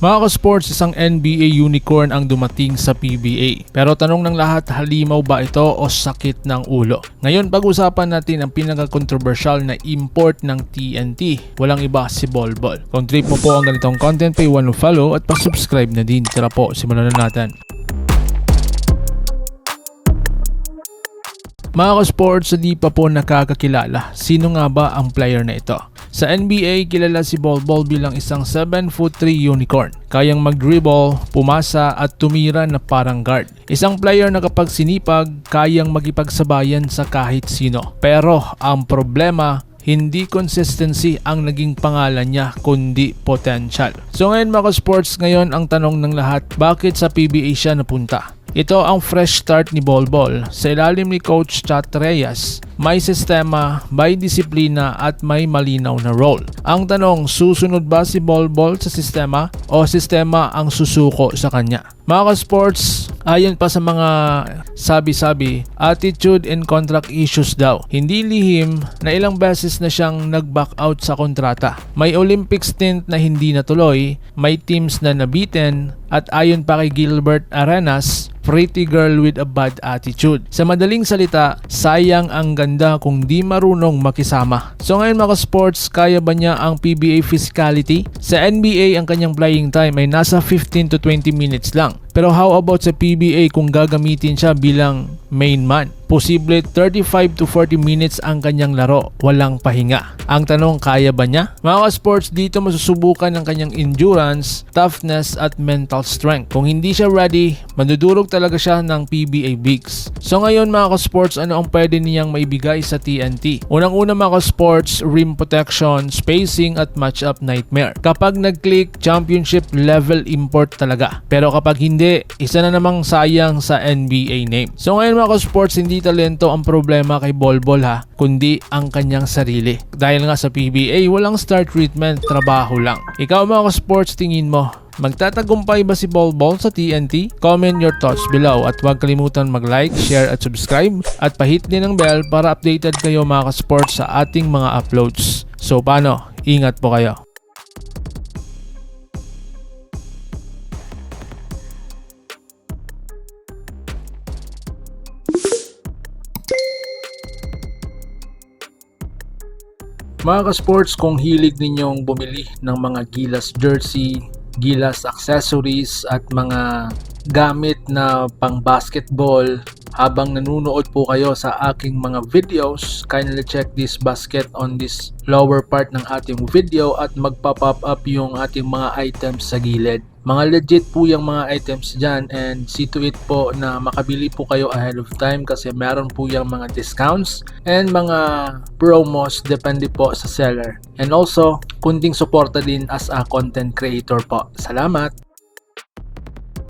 Mga ka-sports, isang NBA unicorn ang dumating sa PBA. Pero tanong ng lahat, halimaw ba ito o sakit ng ulo? Ngayon, pag-usapan natin ang pinaka-controversial na import ng TNT. Walang iba, si Bol Bol. Kung trip mo po ang ganitong content, pay one follow at pa-subscribe na din. Tara po, simulan na natin. Mga ka-sports, hindi pa po nakakakilala. Sino nga ba ang player na ito? Sa NBA, kilala si Bol Bol bilang isang 7'3" unicorn. Kayang mag-dribble, pumasa at tumira na parang guard. Isang player na kapag sinipag, kayang makipagsabayan sa kahit sino. Pero ang problema, hindi consistency ang naging pangalan niya kundi potential. So ngayon mga sports, ngayon ang tanong ng lahat, bakit sa PBA siya napunta? Ito ang fresh start ni Bol Bol sa ilalim ni Coach Chat Reyes. May sistema, may disiplina at may malinaw na role. Ang tanong, susunod ba si Bol Bol sa sistema o sistema ang susuko sa kanya? Mga ka-sports, ayon pa sa mga sabi-sabi, attitude and contract issues daw. Hindi lihim na ilang beses na siyang nag-back out sa kontrata. May Olympic stint na hindi natuloy, may teams na nabitin, at ayon pa kay Gilbert Arenas, pretty girl with a bad attitude. Sa madaling salita, sayang ang ganda kung di marunong makisama. So ngayon mga sports, kaya ba niya ang PBA physicality? Sa NBA, ang kanyang playing time ay nasa 15 to 20 minutes lang. Pero how about sa PBA kung gagamitin siya bilang main man? Posible 35 to 40 minutes ang kanyang laro, walang pahinga. Ang tanong, kaya ba niya? Mga sports, dito masusubukan ang kanyang endurance, toughness at mental strength. Kung hindi siya ready, madudurog talaga siya ng PBA bigs. So ngayon mga sports, ano ang pwede niyang maibigay sa TNT? Unang-una mga sports, rim protection, spacing at matchup nightmare. Kapag nag-click, championship level import talaga. Pero kapag hindi, isa na namang sayang sa NBA name. So ngayon mga sports, hindi talento ang problema kay Bol Bol ha, kundi ang kanyang sarili. Dahil nga sa PBA, walang star treatment, trabaho lang. Ikaw mga sports, tingin mo, magtatagumpay ba si Bol Bol sa TNT? Comment your thoughts below at huwag kalimutan mag-like, share at subscribe at pahit din ng bell para updated kayo mga sports sa ating mga uploads. So paano? Ingat po kayo. Mga ka-sports, kung hilig ninyong bumili ng mga Gilas jersey, Gilas accessories at mga gamit na pang basketball habang nanunood po kayo sa aking mga videos, kindly check this basket on this lower part ng ating video at magpa-pop up yung ating mga items sa gilid. Mga legit po yung mga items dyan and see to it po na makabili po kayo ahead of time kasi meron po yung mga discounts and mga promos depende po sa seller. And also, kunting suporta din as a content creator po. Salamat!